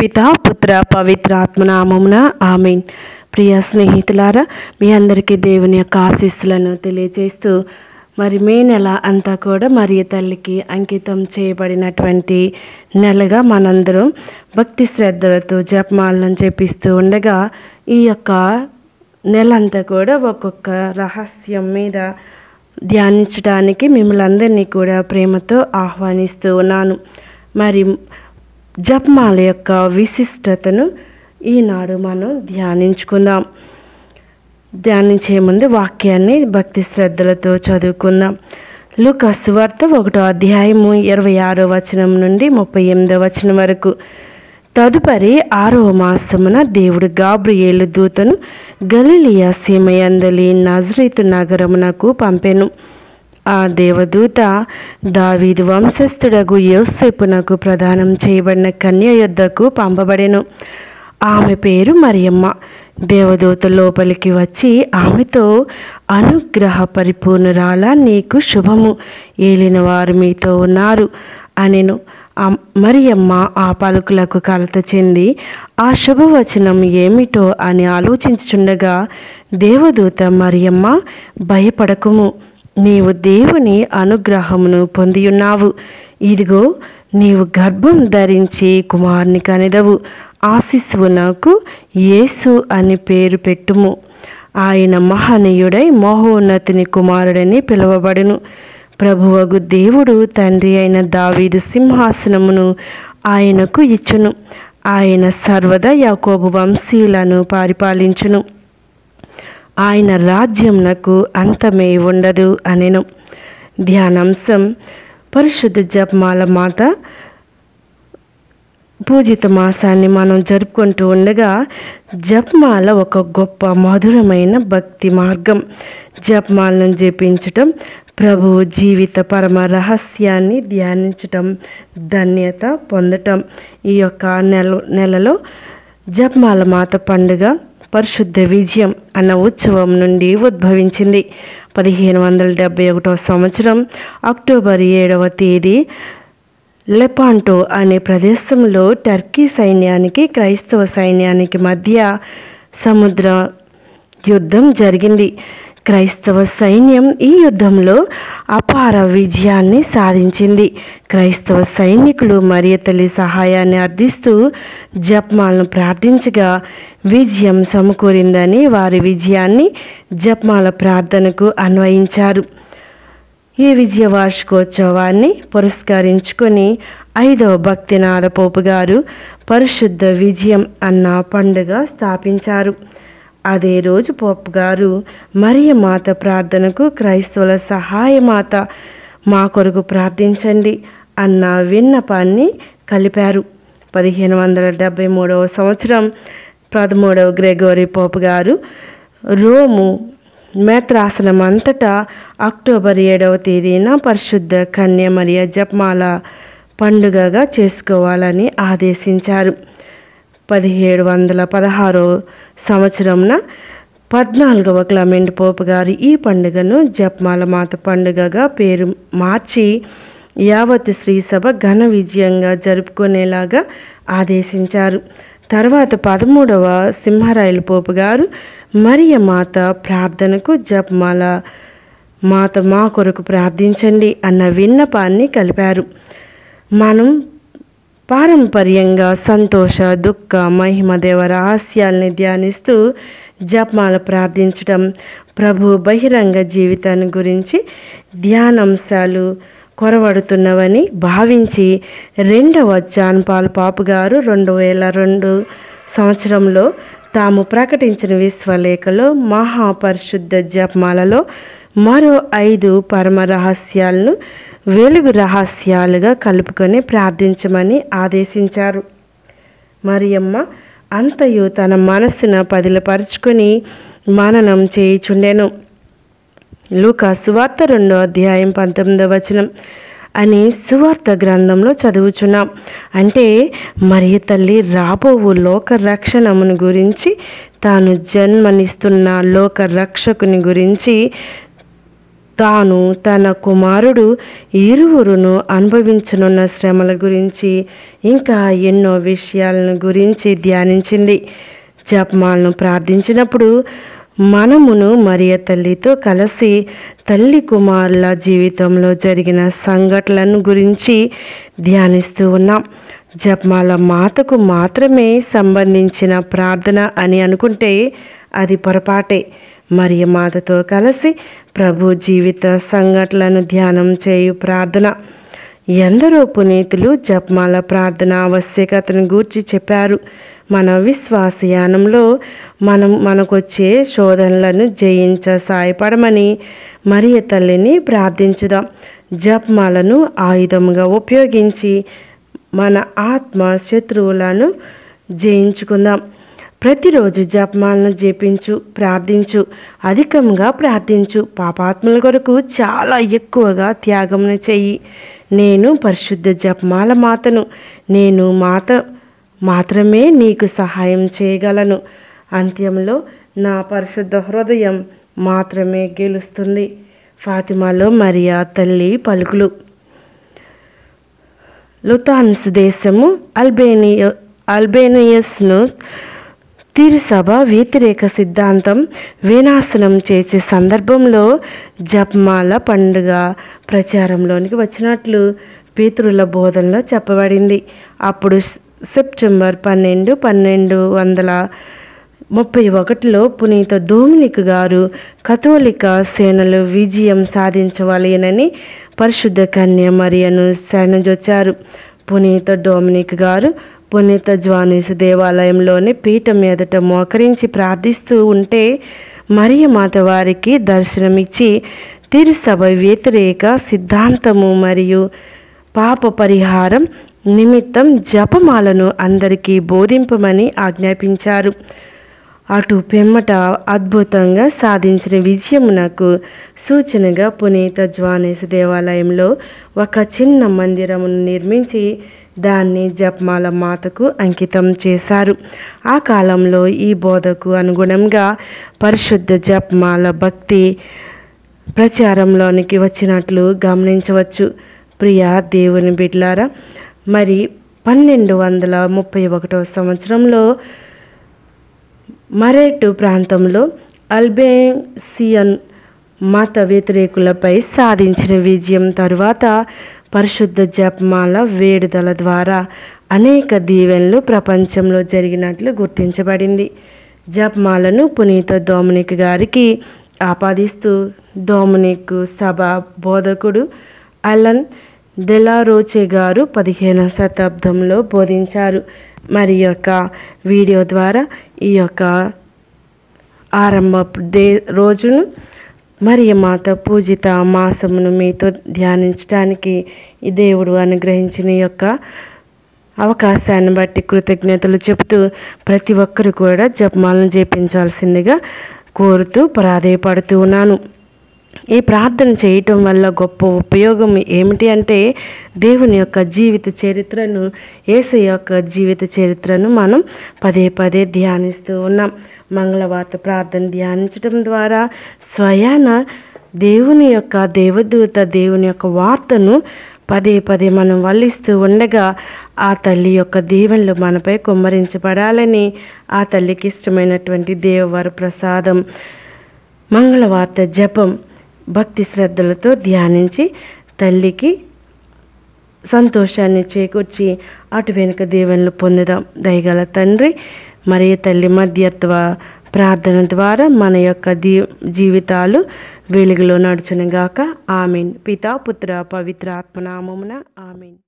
పితా పుత్ర పవిత్ర ఆత్మనామమున ఆమేన్. ప్రియ స్నేహితులారా, మీ అందరికీ దేవుని యొక్క ఆశీస్సులను తెలియజేస్తూ మరి మే నెల అంతా కూడా మరియ తల్లికి అంకితం చేయబడినటువంటి నెలగా మనందరం భక్తి శ్రద్ధలతో జపమాలను జపిస్తూ ఉండగా ఈ యొక్క నెలంతా కూడా ఒక్కొక్క రహస్యం మీద ధ్యానించడానికి మిమ్మల్ని అందరినీ కూడా ప్రేమతో ఆహ్వానిస్తూ ఉన్నాను. మరి జపమాల యొక్క విశిష్టతను ఈనాడు మనం ధ్యానించుకుందాం. ధ్యానించే ముందు వాక్యాన్ని భక్తి శ్రద్ధలతో చదువుకుందాం. లూకా సువార్త 1వ అధ్యాయము 26వ వచనం నుండి 38వ వచనం వరకు. తదుపరి 6వ మాసమున దేవుడు గాబ్రియేలు దూతను గలిలియా సీమయందలి నజరేతు నగరమునకు పంపెను. ఆ దేవదూత దావీదు వంశస్థుడగు యోసేపునకు ప్రదానం చేయబడిన కన్య యొద్దకు పంపబడెను. ఆమె పేరు మరియమ్మ. దేవదూత లోపలికి వచ్చి ఆమెతో, అనుగ్రహ పరిపూర్ణురాలా, నీకు శుభము, ఏలిన వారు మీతో ఉన్నారు అనెను. మరియమ్మ ఆ పలుకులకు కలత చెంది ఆ శుభవచనం ఏమిటో అని ఆలోచించుచుండగా దేవదూత, మరియమ్మ, భయపడకుము, నీవు దేవుని అనుగ్రహమును పొందియున్నావు. ఇదిగో, నీవు గర్భం ధరించి కుమారుని కనెదవు. ఆ శిశువు నాకు యేసు అని పేరు పెట్టుము. ఆయన మహనీయుడై మహోన్నతుని కుమారుడని పిలువబడును. ప్రభువగు దేవుడు తండ్రి అయిన దావీదు సింహాసనమును ఆయనకు ఇచ్చును. ఆయన సర్వదా యాకోబు వంశీయులను పరిపాలించును. ఆయన రాజ్యమునకు అంతమే ఉండదు అనెను. ధ్యానాంశం: పరిశుద్ధ జపమాల మాత పూజిత మాసాన్ని మనం జరుపుకుంటూ ఉండగా జపమాల ఒక గొప్ప మధురమైన భక్తి మార్గం. జపమాలను జపించటం, ప్రభువు జీవిత పరమ రహస్యాన్ని ధ్యానించటం, ధన్యత పొందటం. ఈ యొక్క నెలలో జపమాల మాత పండుగ పరిశుద్ధ విజయం అన్న ఉత్సవం నుండి ఉద్భవించింది. 1571వ సంవత్సరం అక్టోబర్ 7వ తేదీ లెపాంటో అనే ప్రదేశంలో టర్కీ సైన్యానికి క్రైస్తవ సైన్యానికి మధ్య సముద్ర యుద్ధం జరిగింది. క్రైస్తవ సైన్యం ఈ యుద్ధంలో అపార విజయాన్ని సాధించింది. క్రైస్తవ సైనికులు మరియ తల్లి సహాయాన్ని అర్థిస్తూ జపమాలను ప్రార్థించగా విజయం సమకూరిందని వారి విజయాన్ని జపమాల ప్రార్థనకు అన్వయించారు. ఈ విజయ వార్షికోత్సవాన్ని పురస్కరించుకొని 5వ భక్తినాథ పోపు గారు పరిశుద్ధ విజయం అన్న పండుగ స్థాపించారు. అదే రోజు పోపు గారు మరియ మాత ప్రార్థనకు క్రైస్తవుల సహాయమాత మా కొరకు ప్రార్థించండి అన్న విన్నపాన్ని కలిపారు. 1573వ సంవత్సరం 13వ గ్రెగోరీ పోపు గారు రోము మేత్రాసనం అంతటా అక్టోబర్ 7వ తేదీన పరిశుద్ధ కన్య మరియ జపమాల పండుగగా చేసుకోవాలని ఆదేశించారు. 1716వ సంవత్సరంన 14వ క్లమెంట్ పోపు గారు ఈ పండుగను జపమాల మాత పండుగగా పేరు మార్చి యావత్ శ్రీసభ ఘన విజయంగా జరుపుకునేలాగా ఆదేశించారు. తర్వాత 13వ సింహరాయలు పోపు గారు మరియ మాత ప్రార్థనకు జపమాల మాత మా కొరకు ప్రార్థించండి అన్న విన్నపాన్ని కలిపారు. మనం పారంపర్యంగా సంతోష, దుఃఖ, మహిమదేవ రహస్యాల్ని ధ్యానిస్తూ జపమాల ప్రార్థించటం, ప్రభు బహిరంగ జీవితాన్ని గురించి ధ్యానాంశాలు కొరవడుతున్నవని భావించి 2వ జాన్ పాల్ పాపు గారు 2002 సంవత్సరంలో తాము ప్రకటించిన విశ్వలేఖలో మహాపరిశుద్ధ జపమాలలో మరో 5 పరమ రహస్యాలను వెలుగు రహస్యాలుగా కలుపుకొని ప్రార్థించమని ఆదేశించారు. మరియమ్మ అంతయు తన మనస్సును పదిలపరుచుకొని మననం చేయుచుండెను. లూకా సువార్త 2వ అధ్యాయం 19వ వచనం అని సువార్త గ్రంథంలో చదువుచున్నాం. అంటే మరియ తల్లి రాబోవు లోక రక్షణమును గురించి, తాను జన్మనిస్తున్న లోక రక్షకుని గురించి తాను తన కుమారుడు ఇరువురును అనుభవించనున్న శ్రమల గురించి ఇంకా ఎన్నో విషయాలను గురించి ధ్యానించింది. జపమాలను ప్రార్థించినప్పుడు మనమును మరియ తల్లితో కలిసి తల్లి కుమారుల జీవితంలో జరిగిన సంఘటనలను గురించి ధ్యానిస్తూ ఉన్నాం. జపమాల మాతకు మాత్రమే సంబంధించిన ప్రార్థన అని అనుకుంటే అది పొరపాటే. మరియ మాతతో కలిసి ప్రభు జీవిత సంఘటనలను ధ్యానం చేయు ప్రార్థన. ఎందరో పునీతులు జపమాల ప్రార్థన ఆవశ్యకతను గూర్చి చెప్పారు. మన విశ్వాసయానంలో మనకొచ్చే శోధనలను జయించ సాయపడమని మరియ తల్లిని ప్రార్థించుదాం. జపమాలను ఆయుధంగా ఉపయోగించి మన ఆత్మ శత్రువులను జయించుకుందాం. ప్రతిరోజు జపమాలను జపించు, ప్రార్థించు, అధికంగా ప్రార్థించు. పాపాత్ముల కొరకు చాలా ఎక్కువగా త్యాగమును చెయ్యి. నేను పరిశుద్ధ జపమాల మాతను, నేను మాత్రమే నీకు సహాయం చేయగలను. అంత్యంలో నా పరిశుద్ధ హృదయం మాత్రమే గెలుస్తుంది. ఫాతిమాలో మరియా తల్లి పలుకులు. లుతాన్స్ దేశము అల్బేనియస్ను తిరుసభ వ్యతిరేక సిద్ధాంతం వినాశనం చేసే సందర్భంలో జపమాల పండుగ ప్రచారంలోనికి వచ్చినట్లు పేతురుల బోధనలో చెప్పబడింది. అప్పుడు సెప్టెంబర్ 12, 1231లో పునీత డొమినిక్ గారు కథోలిక సేనలు విజయం సాధించవలెనని పరిశుద్ధ కన్య మరియను శరణజొచ్చారు. పునీత డొమినిక్ గారు పునీత జ్వానీసు దేవాలయంలోని పీఠం ఎదుట మోకరించి ప్రార్థిస్తూ ఉంటే మరియ మాత వారికి దర్శనమిచ్చి తిరుసభ వ్యతిరేక సిద్ధాంతము మరియు పాప పరిహారం నిమిత్తం జపమాలను అందరికీ బోధింపమని ఆజ్ఞాపించారు. అటు పిమ్మట అద్భుతంగా సాధించిన విజయమునకు సూచనగా పునీత జ్వానీసు దేవాలయంలో ఒక చిన్న మందిరమును నిర్మించి దాన్ని జపమాల మాతకు అంకితం చేశారు. ఆ కాలంలో ఈ బోధకు అనుగుణంగా పరిశుద్ధ జపమాల భక్తి ప్రచారంలోనికి వచ్చినట్లు గమనించవచ్చు. ప్రియ దేవుని బిడ్లారా, మరి 1231 సంవత్సరంలో మరేటు ప్రాంతంలో అల్బేనియన్ మత వ్యతిరేకులపై సాధించిన విజయం తరువాత పరిశుద్ధ జపమాల వేడుదల ద్వారా అనేక దీవెనలు ప్రపంచంలో జరిగినట్లు గుర్తించబడింది. జపమాలను పునీత డొమినిక్ గారికి ఆపాదిస్తూ డొమినిక్ సభ బోధకుడు అలన్ డెలారోచే గారు 15వ శతాబ్దంలో బోధించారు. మరి యొక్క వీడియో ద్వారా ఈ యొక్క ఆరంభ రోజును మరియ మాత పూజిత మాసమును మీతో ధ్యానించడానికి ఈ దేవుడు అనుగ్రహించిన యొక్క అవకాశాన్ని బట్టి కృతజ్ఞతలు చెబుతూ ప్రతి ఒక్కరు కూడా జపమాలను జపించాల్సిందిగా కోరుతూ ప్రాధేయపడుతూ ఉన్నాను. ఈ ప్రార్థన చేయటం వల్ల గొప్ప ఉపయోగం ఏమిటి అంటే దేవుని యొక్క జీవిత చరిత్రను, యేసయ్య యొక్క జీవిత చరిత్రను మనం పదే పదే ధ్యానిస్తూ ఉన్నాం. మంగళవార్త ప్రార్థన ధ్యానించడం ద్వారా స్వయాన దేవుని యొక్క దేవదూత దేవుని యొక్క వార్తను పదే పదే మనం వల్లిస్తూ ఉండగా ఆ తల్లి యొక్క దీవెనలు మనపై కుమ్మరించబడాలని, ఆ తల్లికి ఇష్టమైనటువంటి దేవవర ప్రసాదం మంగళవార్త జపం భక్తి శ్రద్ధలతో ధ్యానించి తల్లికి సంతోషాన్ని చేకూర్చి అటు వెనుక దీవెనలు పొందుదాం. దయగల తండ్రి మరియ తల్లి మధ్యత్వ ప్రార్థన ద్వారా మన యొక్క జీవితాలు వెలుగులో నడుచునుగాక. ఆమేన్. పితా పుత్ర పవిత్ర ఆత్మనామమున ఆమేన్.